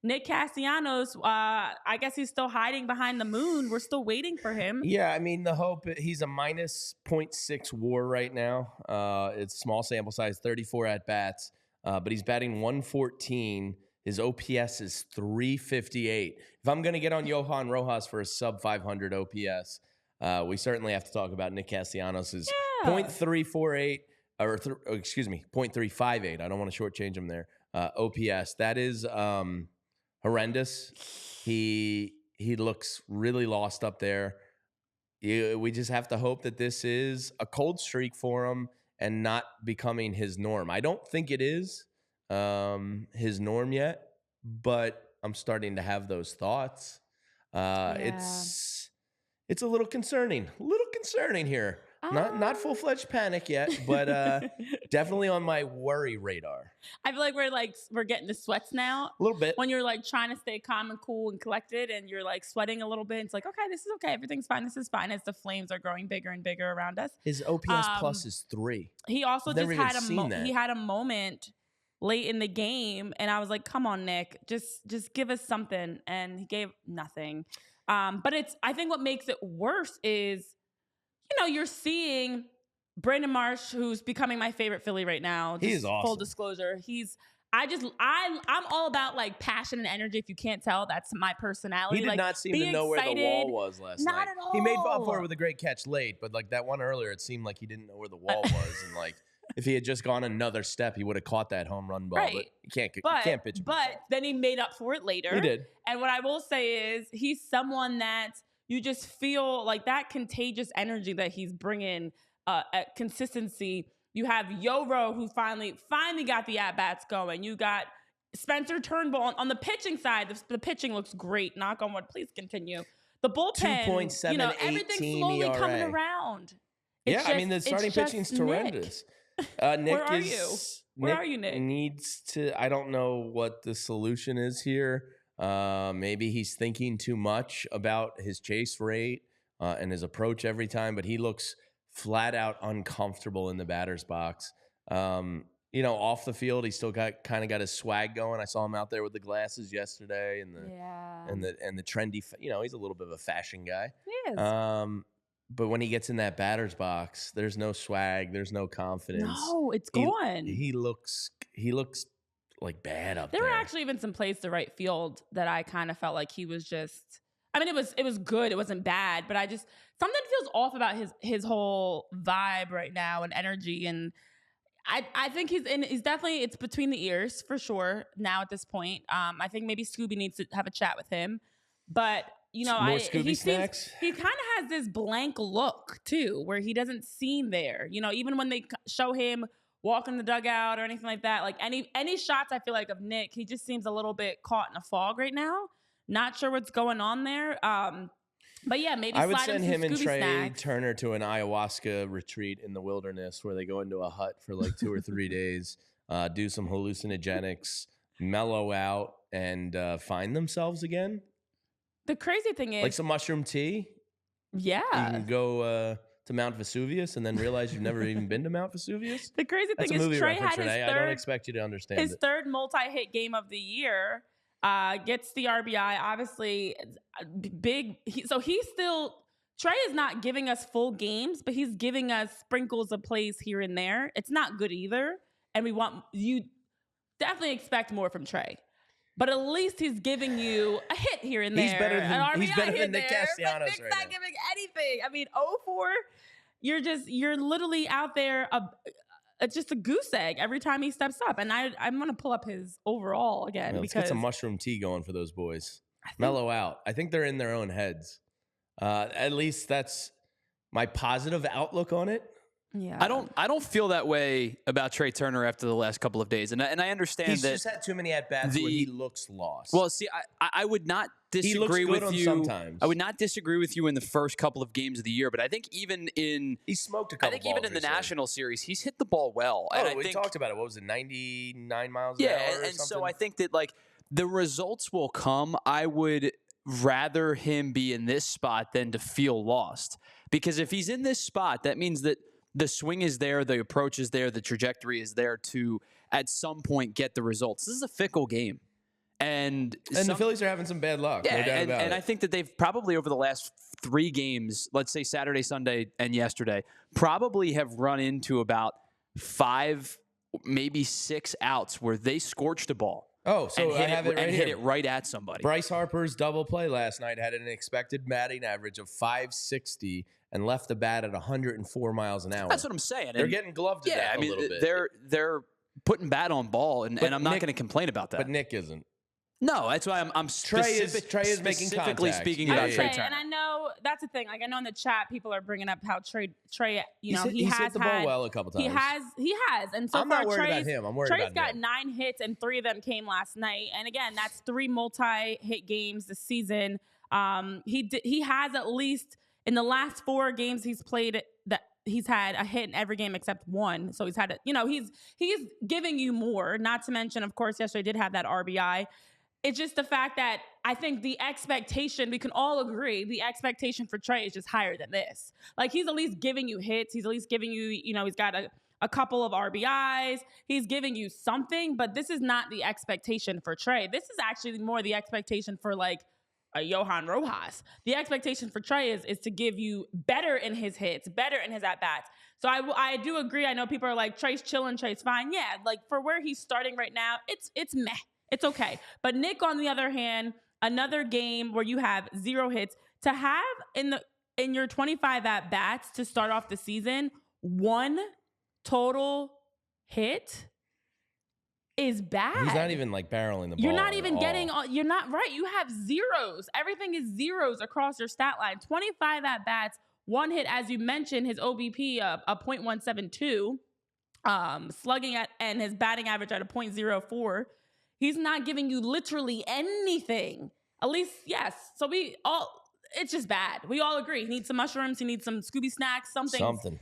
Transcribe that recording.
Nick Castellanos, I guess he's still hiding behind the moon. We're still waiting for him. Yeah, I mean, the hope, he's a minus 0.6 WAR right now. It's small sample size, 34 at-bats, but he's batting 114. His OPS is 358. If I'm going to get on Johan Rojas for a sub-500 OPS, we certainly have to talk about Nick Castellanos' 0.348, or 0.358. I don't want to shortchange him there. OPS. That is horrendous. He looks really lost up there. We just have to hope that this is a cold streak for him and not becoming his norm. I don't think it is his norm yet, but I'm starting to have those thoughts. It's a little concerning. Here. Not full-fledged panic yet, but definitely on my worry radar. I feel like we're getting the sweats now. A little bit. When you're like trying to stay calm and cool and collected and you're like sweating a little bit, it's like, okay, this is okay. Everything's fine. This is fine as the flames are growing bigger and bigger around us. His OPS plus is 3. He also just had a moment late in the game, and I was like, come on, Nick, just give us something. And he gave nothing. But I think what makes it worse is, you're seeing Brandon Marsh, who's becoming my favorite Philly right now. He is awesome. Full disclosure. I'm all about like passion and energy. If you can't tell, that's my personality. He did not seem to know where the wall was last night. Not at all. He made up for it with a great catch late, but like that one earlier, it seemed like he didn't know where the wall was. And like, if he had just gone another step, he would have caught that home run ball. Right. But you can't pitch him. But then he made up for it later. He did. And what I will say is he's someone that you just feel like that contagious energy that he's bringing at consistency. You have Yoro, who finally got the at-bats going. You got Spencer Turnbull on the pitching side. The pitching looks great. Knock on wood. Please continue. The bullpen, 2.78 everything's slowly ERA. coming around. The starting pitching's horrendous. Nick Where are you? Where are you, Nick? Needs to. I don't know what the solution is here. Maybe he's thinking too much about his chase rate and his approach every time, but he looks flat out uncomfortable in the batter's box. Off the field, he still got his swag going. I saw him out there with the glasses yesterday and the trendy. He's a little bit of a fashion guy. He is. But when he gets in that batter's box, there's no swag, there's no confidence. No, it's gone. He looks like bad up there. There were actually even some plays to right field that I kind of felt like he was just. I mean, it was good. It wasn't bad, but something feels off about his whole vibe right now and energy. And I think he's definitely, it's between the ears for sure now at this point. I think maybe Scooby needs to have a chat with him, but he kind of has this blank look too, where he doesn't seem there. Even when they show him walking the dugout or anything like that, like any shots I feel like of Nick, he just seems a little bit caught in a fog right now. Not sure what's going on there. But yeah, maybe I would send him and Trey snacks. Turner to an ayahuasca retreat in the wilderness where they go into a hut for like 2 or 3 days, do some hallucinogenics, mellow out, and find themselves again. The crazy thing is, like some mushroom tea. Yeah, you can go to Mount Vesuvius and then realize you've never even been to Mount Vesuvius. The crazy thing is, Trey had his I don't expect you to understand his third multi-hit game of the year. Gets the RBI, obviously big. Trey is not giving us full games, but he's giving us sprinkles of plays here and there. It's not good either. And you definitely expect more from Trey. But at least he's giving you a hit here and there. He's better than Nick Castellanos Nick's not giving anything. I mean, 0-4, you're literally out there. It's just a goose egg every time he steps up. And I'm going to pull up his overall again. Let's get some mushroom tea going for those boys. Mellow out. I think they're in their own heads. At least that's my positive outlook on it. Yeah, I don't feel that way about Trey Turner after the last couple of days, and I understand he's just had too many at bats where he looks lost. Well, see, I would not disagree with you. Sometimes. I would not disagree with you in the first couple of games of the year, but I think even in he smoked a couple. I think even in the National Series, he's hit the ball well. Oh, and we talked about it. What was it, 99 miles an hour? Yeah, and so I think that like the results will come. I would rather him be in this spot than to feel lost, because if he's in this spot, that means that the swing is there, the approach is there, the trajectory is there to, at some point, get the results. This is a fickle game. And the Phillies are having some bad luck. Yeah, no doubt about it. I think that they've probably over the last 3 games, let's say Saturday, Sunday, and yesterday, probably have run into about 5, maybe 6 outs where they scorched a ball. Oh, so I have it right here. Hit it right at somebody. Bryce Harper's double play last night had an expected batting average of 560 and left the bat at 104 miles an hour. That's what I'm saying. They're getting gloved to death a little bit. They're putting bat on ball, and I'm not going to complain about that. But Nick isn't. No, that's why I'm Trey is making specifically contact. speaking about Trey Okay, Turner. and I know that's the thing. Like I know in the chat, people are bringing up how Trey, He's he has hit the ball well a couple times. He has, and so I'm far not worried Trey's, about him. I'm worried Trey's about got him. 9 hits, and 3 of them came last night. And again, that's 3 multi-hit games this season. He has at least in the last 4 games he's played that he's had a hit in every game except 1. So he's had it. He's giving you more. Not to mention, of course, yesterday did have that RBI. It's just the fact that I think the expectation, we can all agree, the expectation for Trey is just higher than this. Like, he's at least giving you hits. He's at least giving you, he's got a couple of RBIs. He's giving you something, but this is not the expectation for Trey. This is actually more the expectation for, like, a Johan Rojas. The expectation for Trey is to give you better in his hits, better in his at-bats. So I do agree. I know people are like, Trey's chilling, Trey's fine. Yeah, like, for where he's starting right now, it's meh. It's okay. But Nick, on the other hand, another game where you have 0 hits, to have in your 25 at-bats to start off the season, 1 total hit is bad. He's not even like barreling the ball. You're not even getting, you're not right. You have zeros. Everything is zeros across your stat line. 25 at-bats, 1 hit, as you mentioned, his OBP, a .172, slugging at, and his batting average at a .04. He's not giving you literally anything. At least, yes. So it's just bad. We all agree. He needs some mushrooms. He needs some Scooby snacks, something.